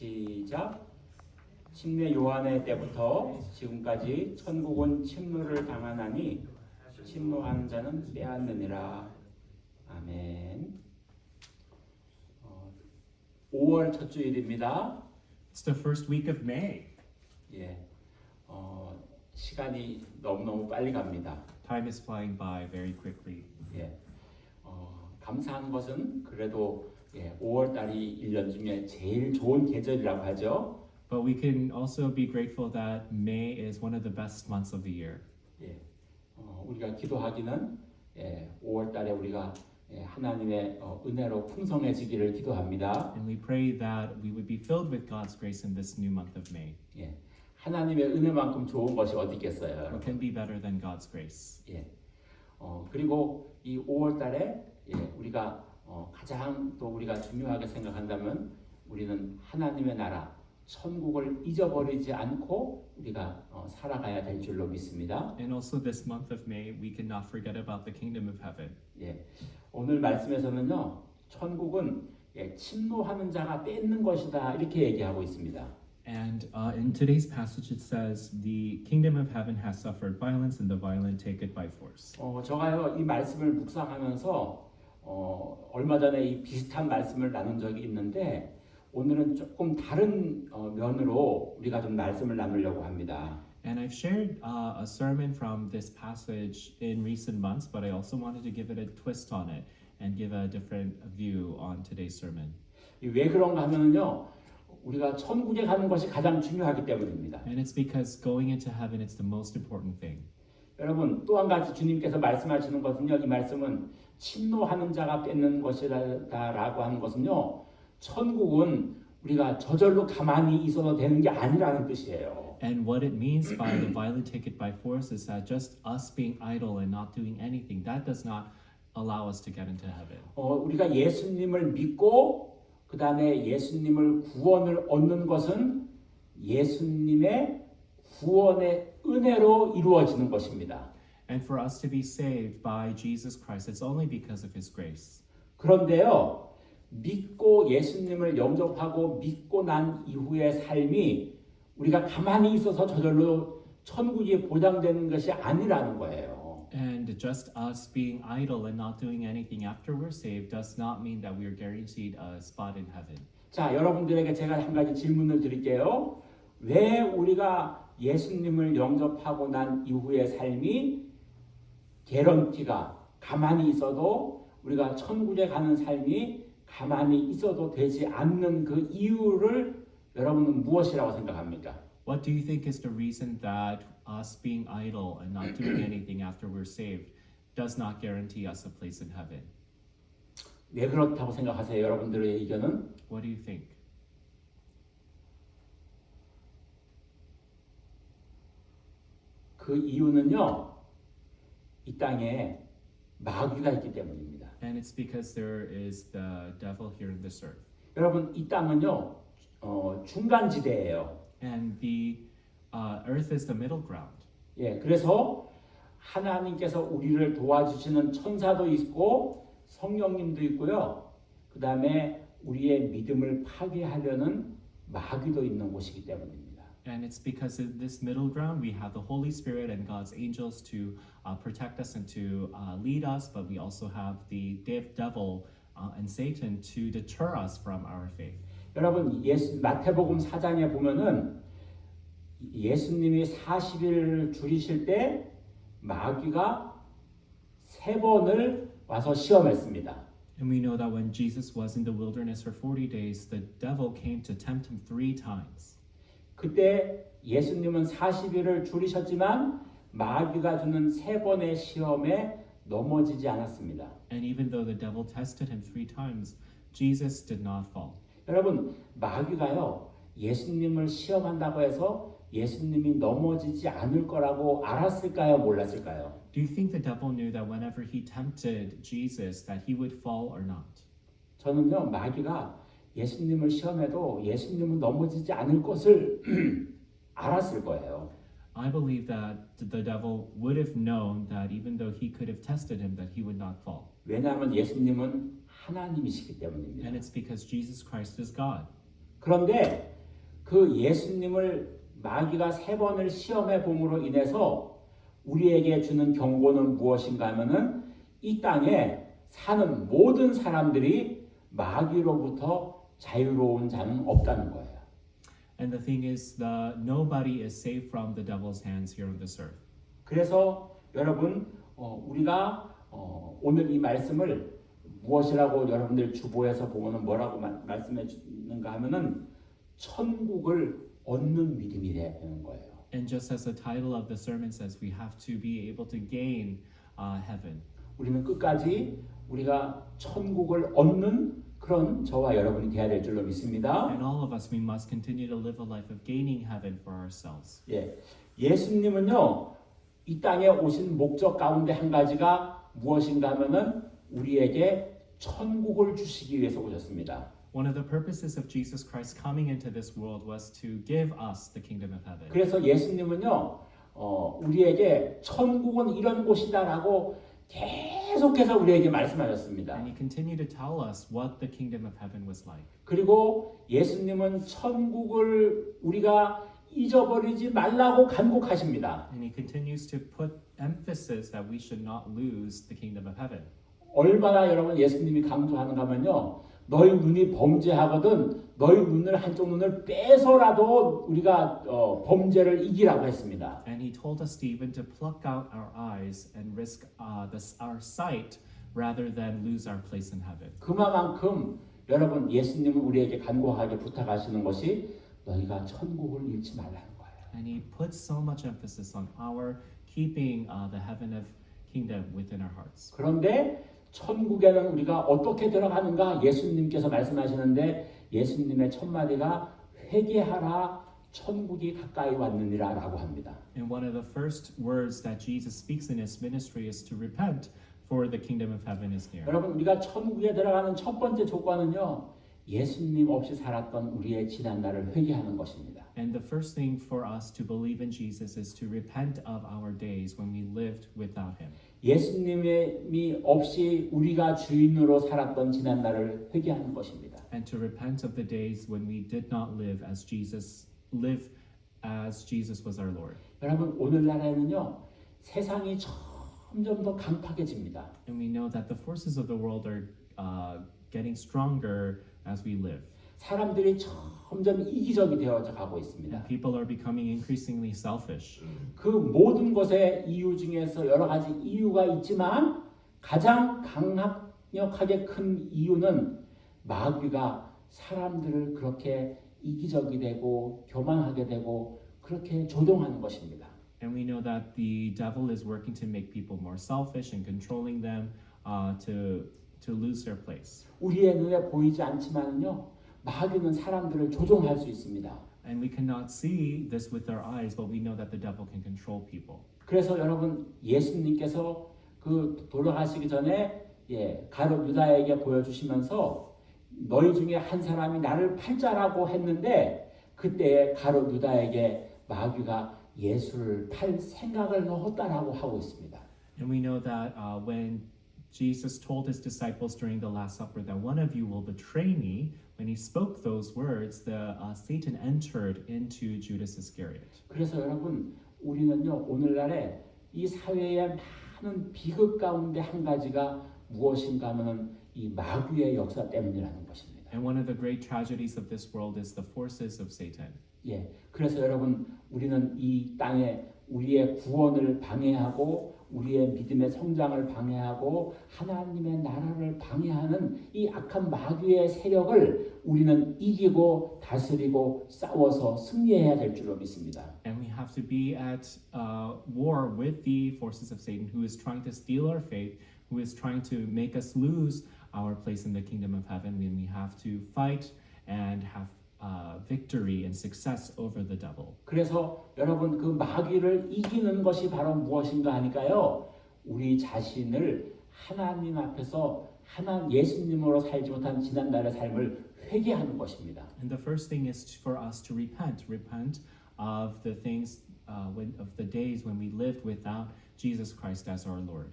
시작. 침례 요한의 때부터 지금까지 천국은 침노를 당하나니 침노하는 자는 빼앗느니라. 아멘. 5월 첫 주일입니다. It's the first week of May. 예, 시간이 너무너무 빨리 갑니다. Time is flying by very quickly. 예, 감사한 것은 그래도 5월 달이 1년 중에 제일 좋은 계절이라고 하죠. But we can also be grateful that May is one of the best months of the year. 예, 우리가 기도하기는 5월 달에 우리가 하나님의 은혜로 풍성해지기를 기도합니다. And we pray that we would be filled with God's grace in this new month of May. 예, 하나님의 은혜만큼 좋은 것이 어디 있겠어요? What can be better than God's grace? 예, 그리고 이 5월 달에 우리가 가장 또 우리가 중요하게 생각한다면 우리는 하나님의 나라 천국을 잊어버리지 않고 우리가 살아가야 될 줄로 믿습니다. And also this month of May, we cannot forget about the kingdom of heaven. 예, 오늘 말씀에서는요, 천국은 침노하는 자가 뺏는 것이다 이렇게 얘기하고 있습니다. And in today's passage, it says, the kingdom of heaven has suffered violence, and the violent take it by force. 제가요 이 말씀을 묵상하면서 얼마 전에 이 비슷한 말씀을 나눈 적이 있는데 오늘은 조금 다른 면으로 우리가 좀 말씀을 나누려고 합니다. And I've shared a sermon from this passage in recent months, but I also wanted to give it a twist on it and give a different view on today's sermon. 왜 그런가 하면요, 우리가 천국에 가는 것이 가장 중요하기 때문입니다. And it's because going into heaven is the most important thing. 여러분, 또 한 가지 주님께서 말씀하시는 것은요, 이 말씀은 침노하는 자가 뺏는 것이다라고 하는 것은요, 천국은 우리가 저절로 가만히 있어도 되는 게 아니라는 뜻이에요. And what it means by the violent take it by force is that just us being idle and not doing anything, that does not allow us to get into heaven. 우리가 예수님을 믿고 그 다음에 예수님을 구원을 얻는 것은 예수님의 구원의 은혜로 이루어지는 것입니다. And for us to be saved by Jesus Christ, it's only because of His grace. 그런데요, 믿고 예수님을 영접하고 믿고 난 이후의 삶이 우리가 가만히 있어서 저절로 천국이 보장되는 것이 아니라는 거예요. And just us being idle and not doing anything after we're saved does not mean that we are guaranteed a spot in heaven. 자, 여러분들에게 제가 한 가지 질문을 드릴게요. 왜 우리가 예수님을 영접하고 난 이후의 삶이 개런티가 가만히 있어도 우리가 천국에 가는 삶이 가만히 있어도 되지 않는 그 이유를 여러분은 무엇이라고 생각합니까? What do you think is the reason that us being idle and not doing anything after we're saved does not guarantee us a place in heaven? 왜 그렇다고 생각하세요? 여러분들의 의견은? What do you think? 그 이유는요, 이 땅에 마귀가 있기 때문입니다. And it's because there is the devil here in this earth. 여러분, 이 땅은요, 중간지대예요. And the earth is the middle ground. 예, 그래서 하나님께서 우리를 도와주시는 천사도 있고 성령님도 있고요. 그 다음에 우리의 믿음을 파괴하려는 마귀도 있는 곳이기 때문입니다. And it's because in this middle ground we have the Holy Spirit and God's angels to protect us and to lead us, but we also have the devil and Satan to deter us from our faith. 여러분, 마태복음 4장에 보면은 예수님이 40일을 줄이실 때 마귀가 3번을 와서 시험했습니다. And we know that when Jesus was in the wilderness for 40 days, the devil came to tempt him 3 times. 그때 예수님은 40일을 줄이셨지만 마귀가 주는 3번의 시험에 넘어지지 않았습니다. And even though the devil tested him 3 times, Jesus did not fall. 여러분, 마귀가요, 예수님을 시험한다고 해서 예수님이 넘어지지 않을 거라고 알았을까요? 몰랐을까요? Do you think the devil knew that whenever he tempted Jesus that he would fall or not? 저는요, 마귀가 예수님을 시험해도 예수님은 넘어지지 않을 것을 알았을 거예요. I believe that the devil would have known that even though he could have tested him that he would not fall. 왜냐하면 예수님은 하나님이시기 때문입니다. And it's because Jesus Christ is God. 그런데 그 예수님을 마귀가 3번을 시험해 봄으로 인해서 우리에게 주는 경고는 무엇인가 하면은 이 땅에 사는 모든 사람들이 마귀로부터 자유로운 자는 없다는 거예요. And the thing is, nobody is safe from the devil's hands here on this earth. 그래서 여러분 우리가 오늘 이 말씀을 무엇이라고 여러분들 주보에서 보면은 뭐라고 말씀해 주는가 하면은 천국을 얻는 믿음이 돼야 되는 거예요. And just as the title of the sermon says, we have to be able to gain heaven. 우리는 끝까지 우리가 천국을 얻는 그런 저와 여러분이 돼야 될 줄로 믿습니다. And all of us, we must continue to live a life of gaining heaven for ourselves. 예, 예수님은요 이 땅에 오신 목적 가운데 한 가지가 무엇인가 하면은 우리에게 천국을 주시기 위해서 오셨습니다. One of the purposes of Jesus Christ coming into this world was to give us the kingdom of heaven. 그래서 예수님은요 우리에게 천국은 이런 곳이다라고 계속해서 우리에게 말씀하셨습니다. And he continued to tell us what the kingdom of heaven was like. 그리고 예수님은 천국을 우리가 잊어버리지 말라고 간곡하십니다. And he continues to put emphasis that we should not lose the kingdom of heaven. 얼마나 여러분 예수님이 강조하는가 하면요. 너희 눈이 범죄하거든 너희 눈을 한쪽 눈을 빼서라도 우리가 범죄를 이기라고 했습니다. And he told us to even to pluck out our eyes and risk our sight rather than lose our place in heaven. 그만큼 여러분 예수님은 우리에게 간곡하게 부탁하시는 것이 너희가 천국을 잃지 말라는 거예요. And he puts so much emphasis on our keeping the heaven of kingdom within our hearts. 그런데 천국에는 우리가 어떻게 들어가는가 예수님께서 말씀하시는데 예수님의 첫 마디가 회개하라 천국이 가까이 왔느니라라고 합니다. And one of the first words that Jesus speaks in his ministry is to repent, for the kingdom of heaven is near. 여러분 우리가 천국에 들어가는 첫 번째 조건은요. 예수님 없이 살았던 우리의 지난 날을 회개하는 것입니다. And the first thing for us to believe in Jesus is to repent of our days when we lived without him. 예수님이 없이 우리가 주인으로 살았던 지난 날을 회개하는 것입니다. And to repent of the days when we did not live as Jesus was our Lord. 여러분 오늘날에는요. 세상이 점점 더 강팍해집니다. And we know that the forces of the world are getting stronger as we live. 사람들이 점점 이기적이 되어져 가고 있습니다. And people are becoming increasingly selfish. 그 모든 것의 이유 중에서 여러 가지 이유가 있지만 가장 강력하게 큰 이유는 마귀가 사람들을 그렇게 이기적이 되고 교만하게 되고 그렇게 조종하는 것입니다. And we know that the devil is working to make people more selfish and controlling them to lose their place. 우리의 눈에 보이지 않지만요. 마귀는 사람들을 조종할 수 있습니다. And we cannot see this with our eyes, but we know that the devil can control people. 그래서 여러분 예수님께서 그 돌아가시기 전에 가룟 유다에게 보여주시면서 너희 중에 한 사람이 나를 팔자라고 했는데 그때 가룟 유다에게 마귀가 예수를 팔 생각을 넣었다라고 하고 있습니다. And we know that when Jesus told his disciples during the Last Supper that one of you will betray me, when he spoke those words, Satan entered into Judas Iscariot. 그래서 여러분 우리는요 오늘날에 이 사회의 많은 비극 가운데 한 가지가 무엇인가 하면은 이 마귀의 역사 때문이라는 것입니다. And one of the great tragedies of this world is the forces of Satan. 그래서 여러분 우리는 이 땅에 우리의 구원을 방해하고 우리의 믿음의 성장을 방해하고 하나님의 나라를 방해하는 이 악한 마귀의 세력을 우리는 이기고 다스리고 싸워서 승리해야 될 줄로 믿습니다. And we have to be at war with the forces of Satan who is trying to steal our faith, who is trying to make us lose our place in the kingdom of heaven. And we have to fight and have victory and success over the devil. 그래서 여러분 그 마귀를 이기는 것이 바로 무엇인가 하니까요. 우리 자신을 하나님 앞에서 예수님으로 살지 못한 지난날의 삶을 회개하는 것입니다. And the first thing is for us to repent of the things of the days when we lived without Jesus Christ as our Lord.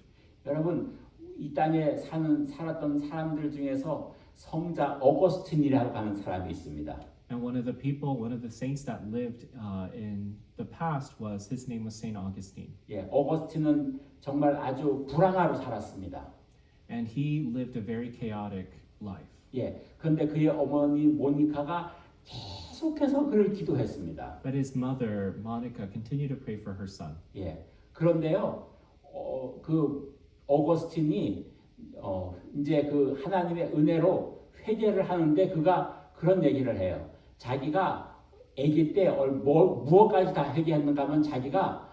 여러분 이 땅에 살았던 사람들 중에서 성자 어거스틴이라고 하는 사람이 있습니다. And one of the people, one of the saints that lived in the past was his name was Saint Augustine. 예, 어거스틴은 정말 아주 불황하로 살았습니다. And he lived a very chaotic life. 예, 그런데 그의 어머니 모니카가 계속해서 그를 기도했습니다. But his mother, Monica, continued to pray for her son. 예, 그런데요, 그 어거스틴이 이제 그 하나님의 은혜로 회개를 하는데 그가 그런 얘기를 해요. 자기가 아기 때 무엇까지 다 회개했는가 하면 자기가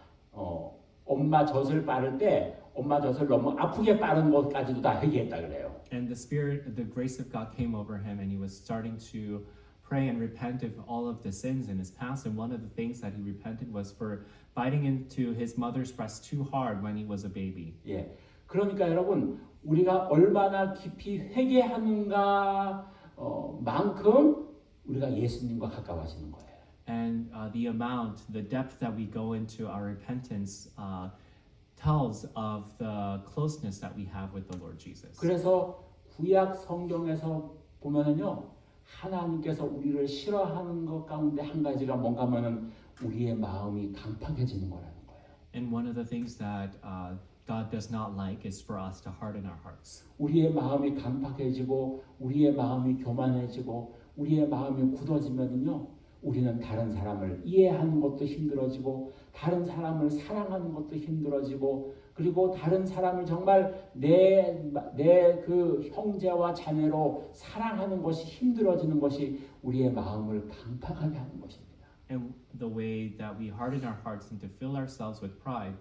엄마 젖을 빠를 때 엄마 젖을 너무 아프게 빠른 것까지도 다 회개했다 그래요. And the grace of God came over him, and he was starting to pray and repent of all of the sins in his past. And one of the things that he repented was for biting into his mother's breast too hard when he was a baby. 예, 그러니까 여러분 우리가 얼마나 깊이 회개하는가 만큼 우리가 예수님과 가까워지는 거예요. And the amount, the depth that we go into our repentance tells of the closeness that we have with the Lord Jesus. 그래서 구약 성경에서 보면은요 하나님께서 우리를 싫어하는 것 가운데 한 가지가 뭔가 하면은 우리의 마음이 강팍해지는 거라는 거예요. And one of the things that God does not like is for us to harden our hearts. 우리의 마음이 강팍해지고 우리의 마음이 교만해지고 우리의 마음이 굳어지면은요 우리는 다른 사람을 이해하는 것도 힘들어지고 다른 사람을 사랑하는 것도 힘들어지고 그리고 다른 사람을 정말 내 그 형제와 자매로 사랑하는 것이 힘들어지는 것이 우리의 마음을 강팍하게 하는 것입니다. And the way that we harden our hearts and to fill ourselves with pride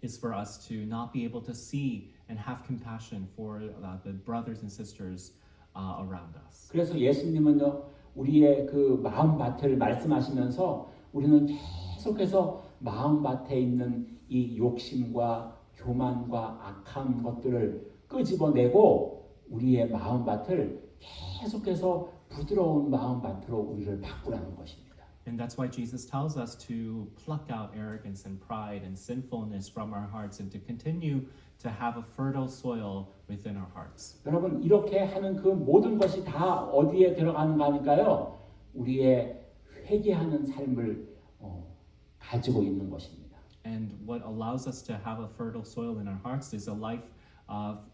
is for us to not be able to see and have compassion for the brothers and sisters around us. 그래서 예수님은요 우리의 그 마음밭을 말씀하시면서 우리는 계속해서 마음밭에 있는 이 욕심과 교만과 악한 것들을 끄집어내고 우리의 마음밭을 계속해서 부드러운 마음밭으로 우리를 바꾸라는 것입니다. And that's why Jesus tells us to pluck out arrogance and pride and sinfulness from our hearts and to continue to have a fertile soil within our hearts. 여러분 이렇게 하는 그 모든 것이 다 어디에 들어가는가 하니까요. 우리의 회개하는 삶을 가지고 있는 것입니다. And what allows us to have a fertile soil in our hearts is a life of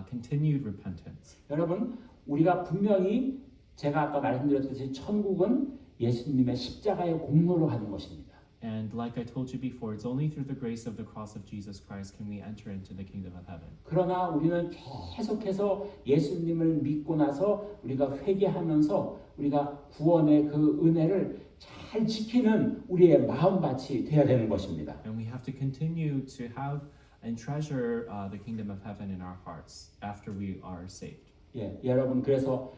continued repentance. 여러분 우리가 분명히 제가 아까 말씀드렸듯이 천국은 예수님의 십자가의 공로로 하는 것입니다. And like I told you before, it's only through the grace of the cross of Jesus Christ can we enter into the kingdom of heaven. 그러나 우리는 계속해서 예수님을 믿고 나서 우리가 회개하면서 우리가 구원의 그 은혜를 잘 지키는 우리의 마음밭이 되어야 되는 것입니다. And we have to continue to have and treasure the kingdom of heaven in our hearts after we are saved. 예, 여러분 그래서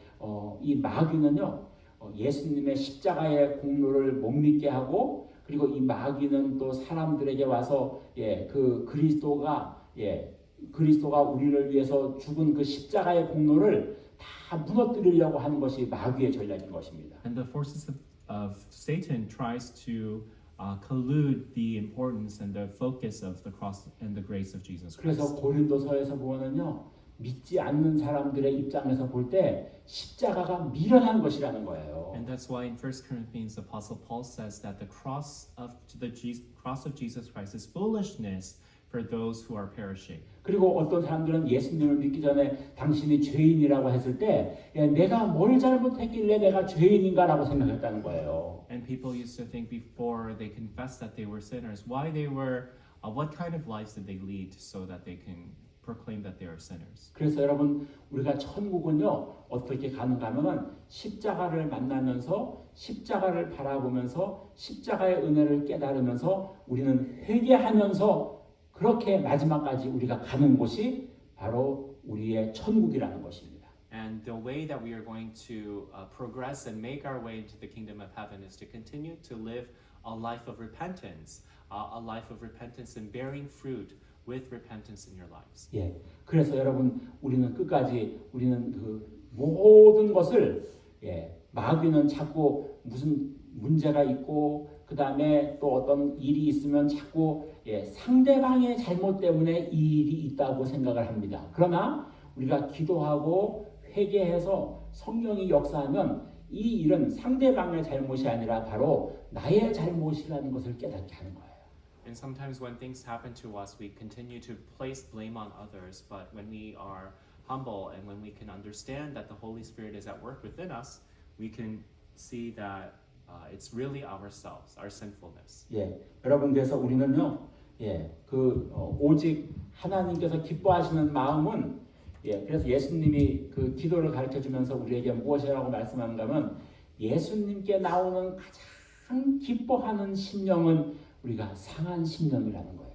이 마귀는요 예수님의 십자가의 공로를 못 믿게 하고 그리고 이 마귀는 또 사람들에게 와서 그 그리스도가 우리를 위해서 죽은 그 십자가의 공로를 다 무너뜨리려고 하는 것이 마귀의 전략인 것입니다. And the forces of Satan tries to collude the importance and the focus of the cross and the grace of Jesus 그래서 Christ. 고린도서에서 보면은요 믿지 않는 사람들의 입장에서 볼 때 십자가가 미련한 것이라는 거예요. And that's why in 1 Corinthians, Apostle Paul says that the cross of Jesus Christ is foolishness for those who are perishing. 그리고 어떤 사람들은 예수님을 믿기 전에 당신이 죄인이라고 했을 때 내가 뭘 잘못했길래 내가 죄인인가라고 생각했다는 거예요. And people used to think before they confessed that they were sinners, what kind of lives did they lead so that they can proclaim that they are sinners. 그래서 여러분 우리가 천국은요 어떻게 가는가 하면은 십자가를 만나면서 십자가를 바라보면서 십자가의 은혜를 깨달으면서 우리는 회개하면서 그렇게 마지막까지 우리가 가는 곳이 바로 우리의 천국이라는 것입니다. And the way that we are going to progress and make our way into the kingdom of heaven is to continue to live a life of repentance and bearing fruit with repentance in your lives. 예, 그래서 여러분 우리는 끝까지 우리는 그 모든 것을 마귀는 자꾸 무슨 문제가 있고 그 다음에 또 어떤 일이 있으면 자꾸 상대방의 잘못 때문에 이 일이 있다고 생각을 합니다. 그러나 우리가 기도하고 회개해서 성령이 역사하면 이 일은 상대방의 잘못이 아니라 바로 나의 잘못이라는 것을 깨닫게 하는 거예요. And sometimes when things happen to us, we continue to place blame on others. But when we are humble and when we can understand that the Holy Spirit is at work within us, we can see that it's really ourselves, our sinfulness. 예, 여러분 그래서 우리는요, 오직 하나님께서 기뻐하시는 마음은 그래서 예수님이 그 기도를 가르쳐 주면서 우리에게 무엇이라고 말씀하는가면 예수님께 나오는 가장 기뻐하는 심령은 우리가 상한 심령이라는 거예요.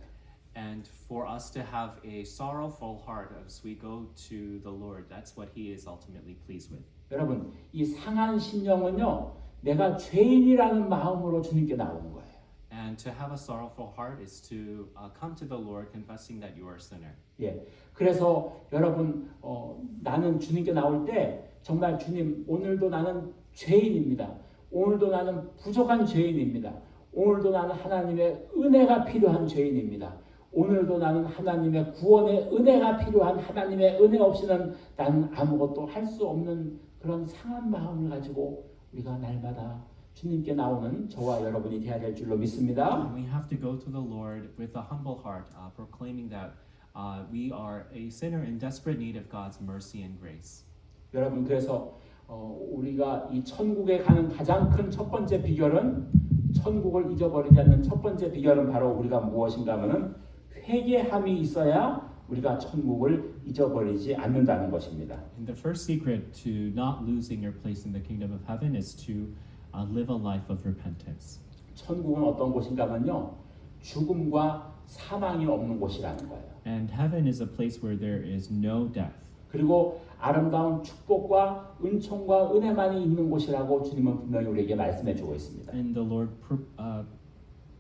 And for us to have a sorrowful heart as we go to the Lord, that's what He is ultimately pleased with. 여러분, 이 상한 심령은요, 내가 죄인이라는 마음으로 주님께 나오는 거예요. And to have a sorrowful heart is to come to the Lord confessing that you are a sinner. 예, 그래서 여러분, 나는 주님께 나올 때 정말 주님, 오늘도 나는 죄인입니다. 오늘도 나는 부족한 죄인입니다. 오늘도 나는 하나님의 은혜가 필요한 죄인입니다. 오늘도 나는 하나님의 구원의 은혜가 필요한 하나님의 은혜 없이는 나는 아무것도 할 수 없는 그런 상한 마음을 가지고 우리가 날마다 주님께 나오는 저와 여러분이 되어야 될 줄로 믿습니다. And we have to go to the Lord with a humble heart, proclaiming that we are a sinner in desperate need of God's mercy and grace. 여러분 그래서 우리가 이 천국에 가는 가장 큰 첫 번째 비결은 천국을 잊어버리지 않는 첫 번째 비결은 바로 우리가 무엇인가 하면은 회개함이 있어야 우리가 천국을 잊어버리지 않는다는 것입니다. And the first secret to not losing your place in the kingdom of heaven is to live a life of repentance. 천국은 어떤 곳인가 하면요. 죽음과 사망이 없는 곳이라는 거예요. And heaven is a place where there is no death. 그리고 아름다운 축복과 은총과 은혜만이 있는 곳이라고 주님은 분명히 우리에게 말씀해 주고 있습니다. And the Lord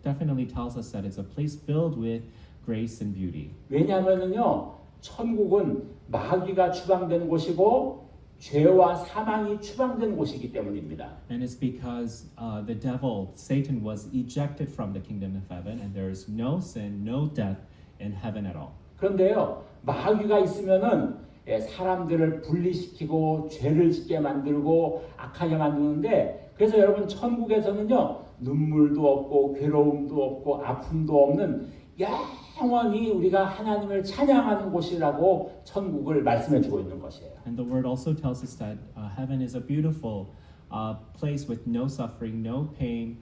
definitely tells us that it's a place filled with grace and beauty. 왜냐하면요, 천국은 마귀가 추방된 곳이고 죄와 사망이 추방된 곳이기 때문입니다. And it's because the devil, Satan, was ejected from the kingdom of heaven, and there is no sin, no death in heaven at all. 그런데요, 마귀가 있으면은 사람들을 분리시키고 죄를 짓게 만들고 악하게 만드는데 그래서 여러분 천국에서는요 눈물도 없고 괴로움도 없고 아픔도 없는 영원히 우리가 하나님을 찬양하는 곳이라고 천국을 말씀해 주고 있는 것이에요. And the word also tells us that heaven is a beautiful place with no suffering, no pain,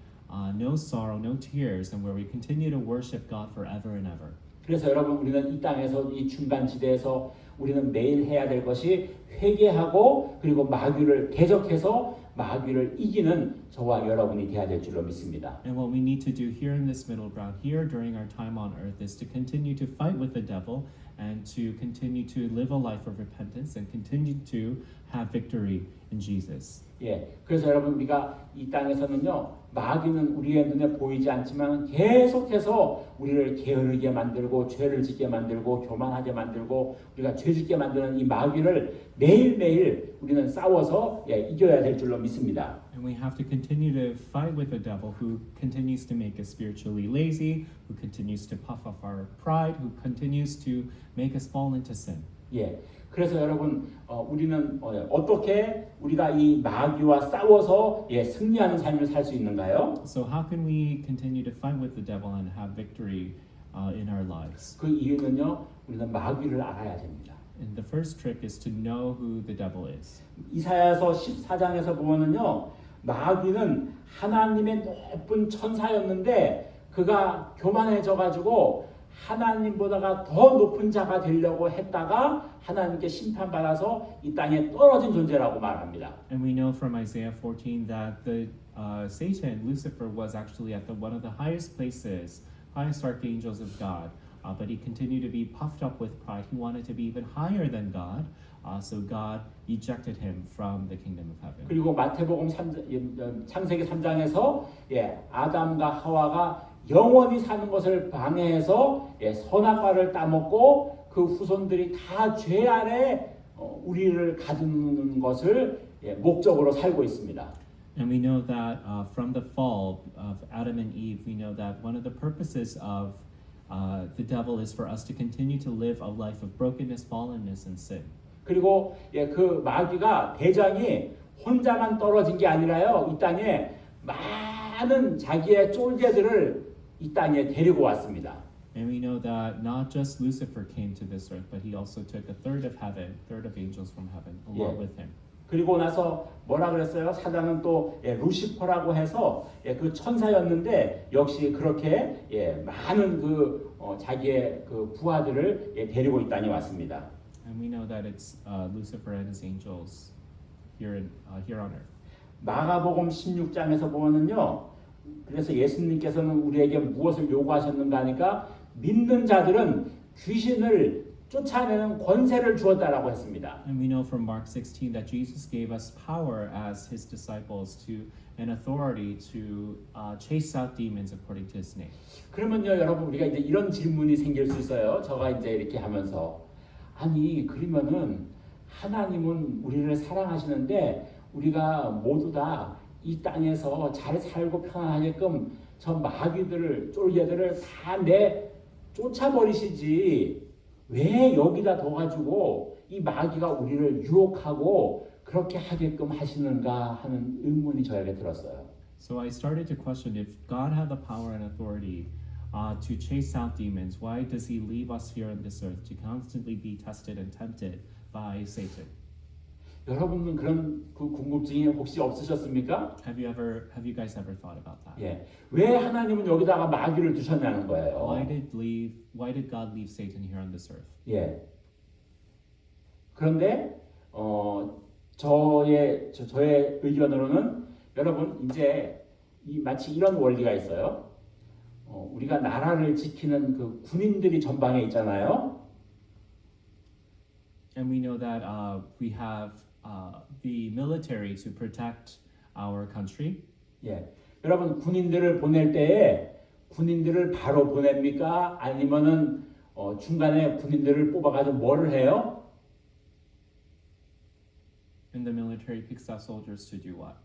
no sorrow, no tears, and where we continue to worship God forever and ever. 그래서 여러분 우리는 이 땅에서 이 중간 지대에서 우리는 매일 해야 될 것이 회개하고 그리고 마귀를 대적해서 마귀를 이기는 저와 여러분이 되어야 될 줄로 믿습니다. And what we need to do here in this middle ground, here during our time on earth, is to continue to fight with the devil and to continue to live a life of repentance and continue to have victory in Jesus. 예, 그래서 여러분 우리가 이 땅에서는요 마귀는 우리의 눈에 보이지 않지만 계속해서 우리를 게으르게 만들고 죄를 짓게 만들고 교만하게 만들고 우리가 죄 짓게 만드는 이 마귀를 매일매일 우리는 싸워서 이겨야 될 줄로 믿습니다. And we have to continue to fight with the devil who continues to make us spiritually lazy, who continues to puff up our pride, who continues to make us fall into sin. 예. 그래서 여러분 우리는 어떻게 우리가 이 마귀와 싸워서 승리하는 삶을 살 수 있는가요? So how can we continue to fight with the devil and have victory in our lives? 그 이유는요. 우리는 마귀를 알아야 됩니다. And the first trick is to know who the devil is. 이사야서 14장에서 보면은요. 마귀는 하나님의 높은 천사였는데 그가 교만해져 가지고 하나님보다가 더 높은 자가 되려고 했다가 하나님께 심판받아서 이 땅에 떨어진 존재라고 말합니다. And we know from Isaiah 14 that the Satan, Lucifer, was actually at one of the highest places, highest archangels of God, but he continued to be puffed up with pride. He wanted to be even higher than God, so God ejected him from the kingdom of heaven. 그리고 마태복음 창세기 3장에서 아담과 하와가 영원히 사는 것을 방해해서 선악과를 따먹고 그 후손들이 다 죄 아래 우리를 가두는 것을 목적으로 살고 있습니다. And we know that from the fall of Adam and Eve, we know that one of the purposes of the devil is for us to continue to live a life of brokenness, fallenness, and sin. 그리고 그 마귀가 대장이 혼자만 떨어진 게 아니라요. 이 땅에 많은 자기의 쫄개들을 이 땅에 데리고 왔습니다. And we know that not just Lucifer came to this earth, but he also took a third of heaven, third of angels from heaven along Yeah. with him. 그리고 나서 뭐라 그랬어요? 사단은 또 루시퍼라고 해서 그 천사였는데 역시 그렇게 많은 자기의 그 부하들을 데리고 이 땅에 왔습니다. And we know that it's Lucifer and his angels here on earth. 마가복음 16장에서 보면은요. 그래서 예수님께서는 우리에게 무엇을 요구하셨는가 하니까 믿는 자들은 귀신을 쫓아내는 권세를 주었다라고 했습니다. And we know from Mark 16 that Jesus gave us power as his disciples and authority to chase out demons according to his name. 그러면요, 여러분 우리가 이제 이런 질문이 생길 수 있어요. 저가 이제 이렇게 하면서 아니 그러면은 하나님은 우리를 사랑하시는데 우리가 모두 다 이 땅에서 잘 살고 편안하게끔 저 마귀들을 쫄개들을 다 쫓아버리시지 왜 여기다 둬가지고 이 마귀가 우리를 유혹하고 그렇게 하게끔 하시는가 하는 의문이 저에게 들었어요. So I started to question if God had the power and authority to chase out demons, why does he leave us here on this earth to constantly be tested and tempted by Satan? 여러분은 그런 그 궁금증이 혹시 없으셨습니까? Have you guys ever thought about that? 예. 왜 하나님은 여기다가 마귀를 두셨냐는 거예요. Why did God leave Satan here on this earth? 예. 그런데 저의 의견으로는 여러분 이제 마치 이런 원리가 있어요. 우리가 나라를 지키는 그 군인들이 전방에 있잖아요. And we know that we have the military to protect our country. 예. 여러분 군인들을 보낼 때에 군인들을 바로 보냅니까? 아니면은 중간에 군인들을 뽑아가지고 뭐를 해요? And the military picks out soldiers to do what?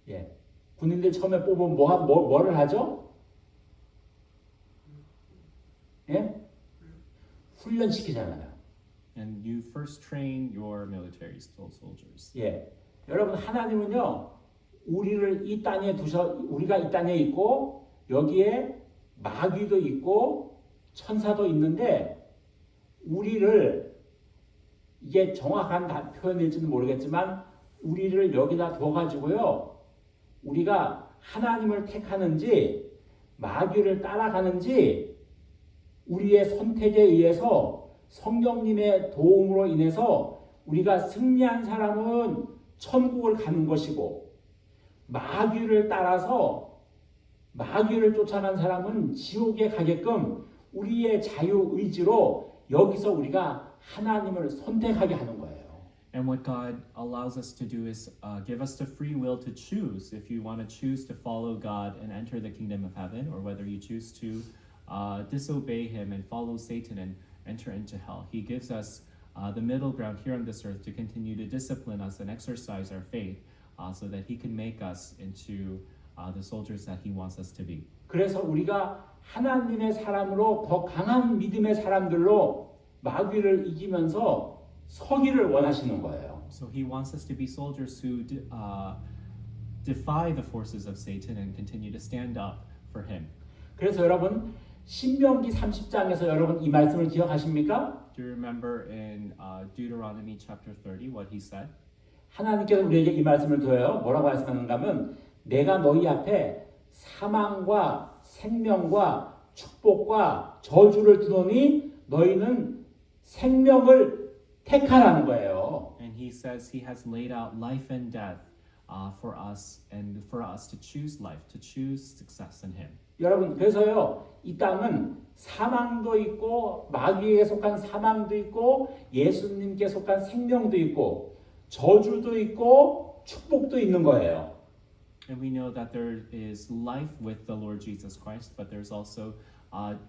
예. 군인들 처음에 뽑으면 뭐를 하죠? 예? 훈련시키잖아요. And you first train your military soldiers. 예. 여러분 하나님은요. 우리를 이 땅에 우리가 이 땅에 있고 여기에 마귀도 있고 천사도 있는데 우리를 이게 정확한 표현일지는 모르겠지만 우리를 여기다 둬가지고요. 우리가 하나님을 택하는지 마귀를 따라가는지 우리의 선택에 의해서 성령님의 도움으로 인해서 우리가 승리한 사람은 천국을 가는 것이고 마귀를 따라서 마귀를 쫓아간 사람은 지옥에 가게끔 우리의 자유의지로 여기서 우리가 하나님을 선택하게 하는 거예요. And what God allows us to do is give us the free will to choose if you want to choose to follow God and enter the kingdom of heaven, or whether you choose to disobey Him and follow Satan and enter into hell. He gives us the middle ground here on this earth to continue to discipline us and exercise our faith so that He can make us into the soldiers that He wants us to be. 그래서 우리가 하나님의 사람으로 더 강한 믿음의 사람들로 마귀를 이기면서 서기를 원하시는 거예요. So He wants us to be soldiers who defy the forces of Satan and continue to stand up for Him. 그래서 여러분 신명기 30장에서 여러분 이 말씀을 기억하십니까? Do you remember in Deuteronomy chapter 30 what He said? 하나님께서 우리에게 이 말씀을 줘요. 뭐라고 말씀하는가 하면 내가 너희 앞에 사망과 생명과 축복과 저주를 두노니 너희는 생명을 택하라는 거예요. And He says He has laid out life and death for us and for us to choose life, to choose success in Him. 여러분 그래서요 이 땅은 사망도 있고 마귀에게 속한 사망도 있고 예수님께 속한 생명도 있고 저주도 있고 축복도 있는 거예요. And we know that there is life with the Lord Jesus Christ, but there's also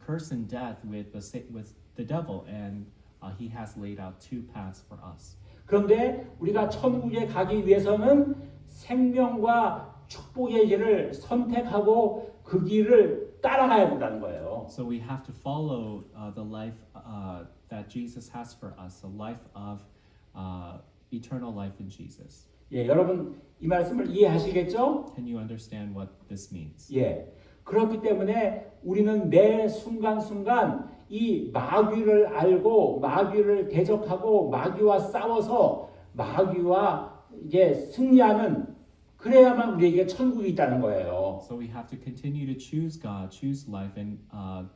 curse and death with the devil, and He has laid out two paths for us. 그런데 우리가 천국에 가기 위해서는 생명과 축복의 길을 선택하고 그 길을 따라가야 된다는 거예요. So we have to follow the life that Jesus has for us, a life of eternal life in Jesus. 예, 여러분 이 말씀을 이해하시겠죠? Can you understand what this means? 예. 그렇기 때문에 우리는 매 순간순간 이 마귀를 알고 마귀를 대적하고 마귀와 싸워서 마귀와 이게 승리하는 그래야만 우리에게 천국이 있다는 거예요. So we have to continue to choose God, choose life, and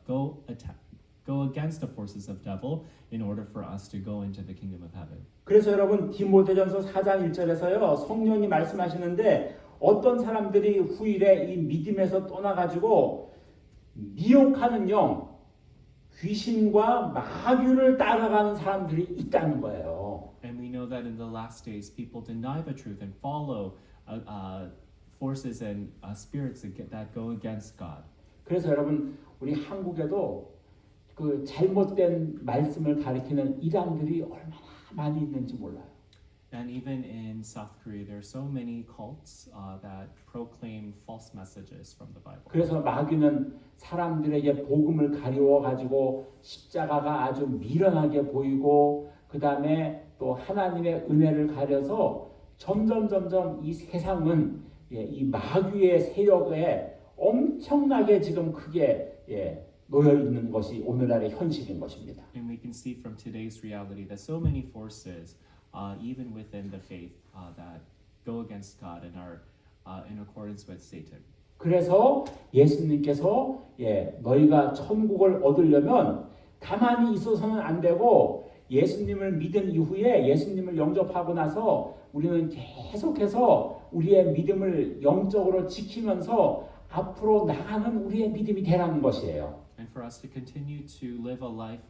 go against the forces of devil in order for us to go into the kingdom of heaven. 그래서 여러분 디모데전서 4장 1절에서요. 성령이 말씀하시는데 어떤 사람들이 후일에 이 믿음에서 떠나가지고 미혹하는 영, 귀신과 마귀를 따라가는 사람들이 있다는 거예요. And we know that in the last days, people deny the truth and follow forces and spirits that go against God. 그래서 여러분 우리 한국에도 그 잘못된 말씀을 가리키는 이단들이 얼마나 많이 있는지 몰라요. And even in South Korea, there are so many cults that proclaim false messages from the Bible. 그래서 마귀는 사람들에게 복음을 가리워 가지고 십자가가 아주 미련하게 보이고 그 다음에 또 하나님의 은혜를 가려서 점점 이 세상은 이 마귀의 세력에 엄청나게 지금 크게 놓여 있는 것이 오늘날의 현실인 것입니다. And we can see from today's reality that so many forces, even within the faith, that go against God and are in accordance with Satan. 그래서 예수님께서 너희가 천국을 얻으려면 가만히 있어서는 안 되고 예수님을 믿은 이후에 예수님을 영접하고 나서 우리는 계속해서 우리의 믿음을 영적으로 지키면서 앞으로 나가는 우리의 믿음이 되라는 것이에요. And for us to continue to live a life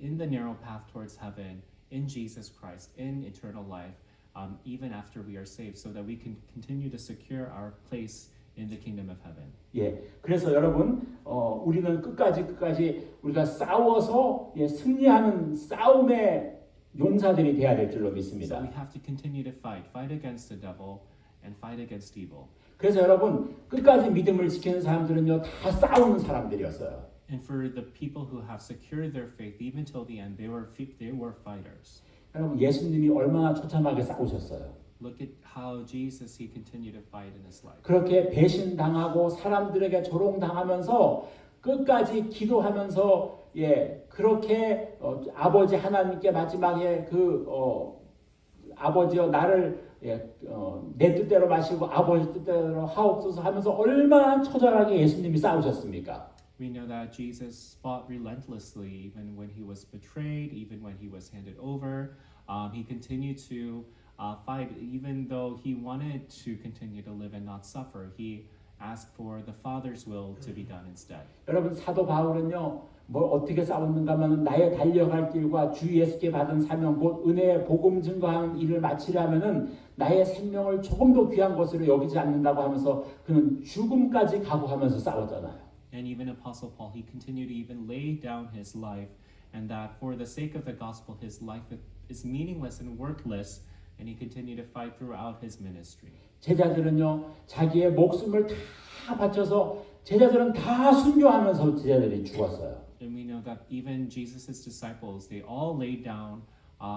in the narrow path towards heaven, in Jesus Christ, in eternal life, even after we are saved, so that we can continue to secure our place in the kingdom of heaven. 예, 그래서 여러분, 우리는 끝까지 우리가 싸워서 승리하는 싸움의 용사들이 돼야 될 줄로 So 믿습니다. we have to continue to fight against the devil and fight against evil. 그래서 여러분 끝까지 믿음을 지키는 사람들은요 다 싸우는 사람들이었어요. And for the people who have secured their faith even till the end, they were fighters. 여러분 예수님이 얼마나 처참하게 싸우셨어요. Look at how Jesus he continued to fight in his life. 그렇게 배신당하고 사람들에게 조롱당하면서 끝까지 기도하면서 그렇게 아버지 하나님께 마지막에 아버지여 나를 내 뜻대로 마시고 아버지 뜻대로 하옵소서 하면서 얼마나 처절하게 예수님이 싸우셨습니까? We know that Jesus fought relentlessly even when he was betrayed, even when he was handed over. He continued to fight even though he wanted to continue to live and not suffer. He asked for the Father's will to be done instead. 여러분 사도 바울은요 뭘 어떻게 싸웠는가 하면 나의 달려갈 길과 주 예수께 받은 사명 곧 은혜의 복음 증거하는 일을 마치려면은 나의 생명을 조금 더 귀한 것으로 여기지 않는다고 하면서 그는 죽음까지 각오하면서 싸웠잖아요. And even Apostle Paul, he continued to even lay down his life, and that for the sake of the gospel, his life is meaningless and worthless, and he continued to fight throughout his ministry. 제자들은요 자기의 목숨을 다 바쳐서 제자들은 다 순교하면서 제자들이 죽었어요. And we know that even Jesus' disciples, they all laid down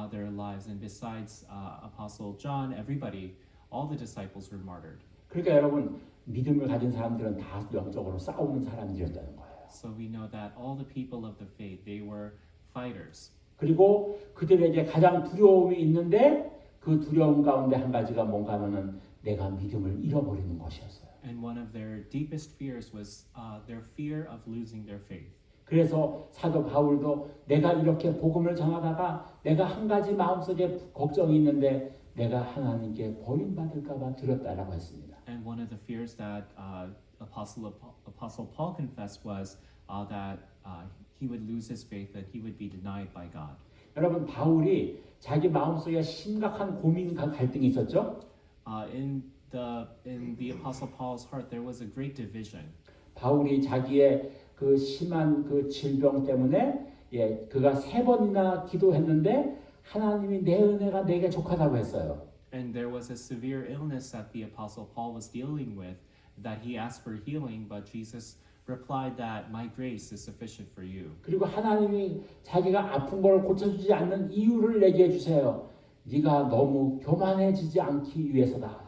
their lives, and besides Apostle John, everybody, all the disciples were martyred. 그러니까 여러분 믿음을 가진 사람들은 다 영적으로 싸우는 사람들이었다는 거예요. So we know that all the people of the faith, they were fighters. 그리고 그들에게 가장 두려움이 있는데 그 두려움 가운데 한 가지가 뭔가 하면은 내가 믿음을 잃어버리는 것이었어요. And one of their deepest fears was their fear of losing their faith. 그래서 사도 바울도 내가 이렇게 복음을 전하다가 내가 한 가지 마음속에 걱정이 있는데 내가 하나님께 버림받을까 봐 두렵다라고 했습니다. And one of the fears that Apostle Paul confessed was that he would lose his faith, that he would be denied by God. 여러분 바울이 자기 마음속에 심각한 고민과 갈등이 있었죠. In the Apostle Paul's heart, there was a great division. 바울이 자기의 그 심한 그 질병 때문에 그가 3번이나 기도했는데 하나님이 내 은혜가 내게 족하다고 했어요. And there was a severe illness that the Apostle Paul was dealing with, that he asked for healing, but Jesus replied that my grace is sufficient for you. 그리고 하나님이 자기가 아픈 걸 고쳐주지 않는 이유를 얘기해 주세요. 네가 너무 교만해지지 않기 위해서다.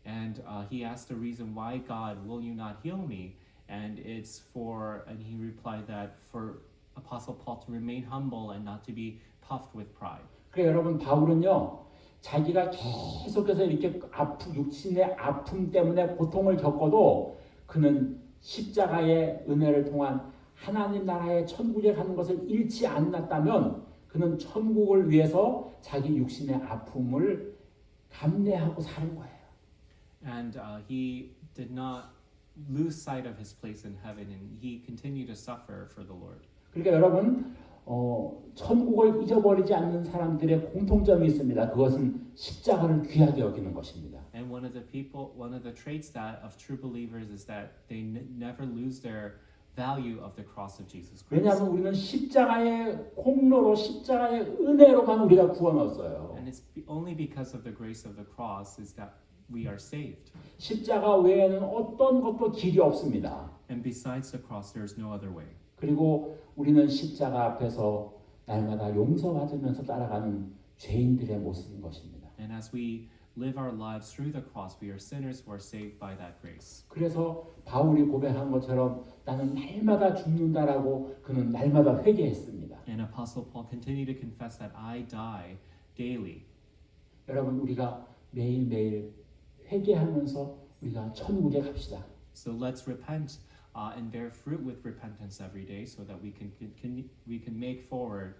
And he asked the reason why, God, will you not heal me? And it's and he replied that for Apostle Paul to remain humble and not to be puffed with pride. 그러니까 여러분 바울은요. 자기가 계속해서 이렇게 육신의 아픔 때문에 고통을 겪어도 그는 십자가의 은혜를 통한 하나님 나라의 천국에 가는 것을 잃지 않았다면 그는 천국을 위해서 자기 육신의 아픔을 감내하고 사는 거예요. And he did not lose sight of his place in heaven, and he continued to suffer for the Lord. 그러니까 여러분 천국을 잊어버리지 않는 사람들의 공통점이 있습니다. 그것은 십자가를 귀하게 여기는 것입니다. And one of the traits that of true believers is that they never lose their value of the cross of Jesus Christ. 왜냐하면 우리는 십자가의 공로로 십자가의 은혜로만 우리가 구원했어요. And it's only because of the grace of the cross is that we are saved. 십자가 외에는 어떤 것도 길이 없습니다. And besides the cross, there is no other way. 그리고 우리는 십자가 앞에서 날마다 용서받으면서 따라가는 죄인들의 모습인 것입니다. And as we live our lives through the cross, we are sinners who are saved by that grace. 그래서 바울이 고백한 것처럼 나는 날마다 죽는다라고 그는 날마다 회개했습니다. And Apostle Paul continued to confess that I die daily. 여러분 우리가 매일매일 회개하면서 우리가 천국에 갑시다. So let's repent and bear fruit with repentance every day, so that we can make forward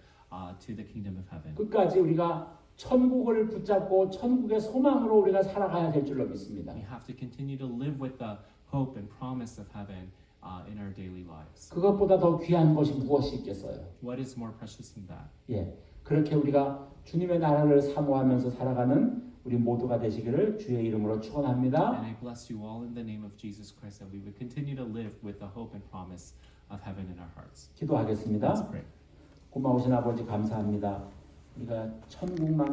to the kingdom of heaven. 끝까지 우리가 천국을 붙잡고 천국의 소망으로 우리가 살아가야 될 줄로 믿습니다. We have to continue to live with the hope and promise of heaven in our daily lives. 그것보다 더 귀한 것이 무엇이 있겠어요? What is more precious than that? 예, 그렇게 우리가 주님의 나라를 사모하면서 살아가는 우리 모두가 되시기를 주의 이름으로 축원합니다. And I bless you all in the name of Jesus Christ, that we would continue to live with the hope and promise of heaven in our hearts. 기도하겠습니다. Let's pray. 고마우신 아버지 감사합니다. 우리가 천국만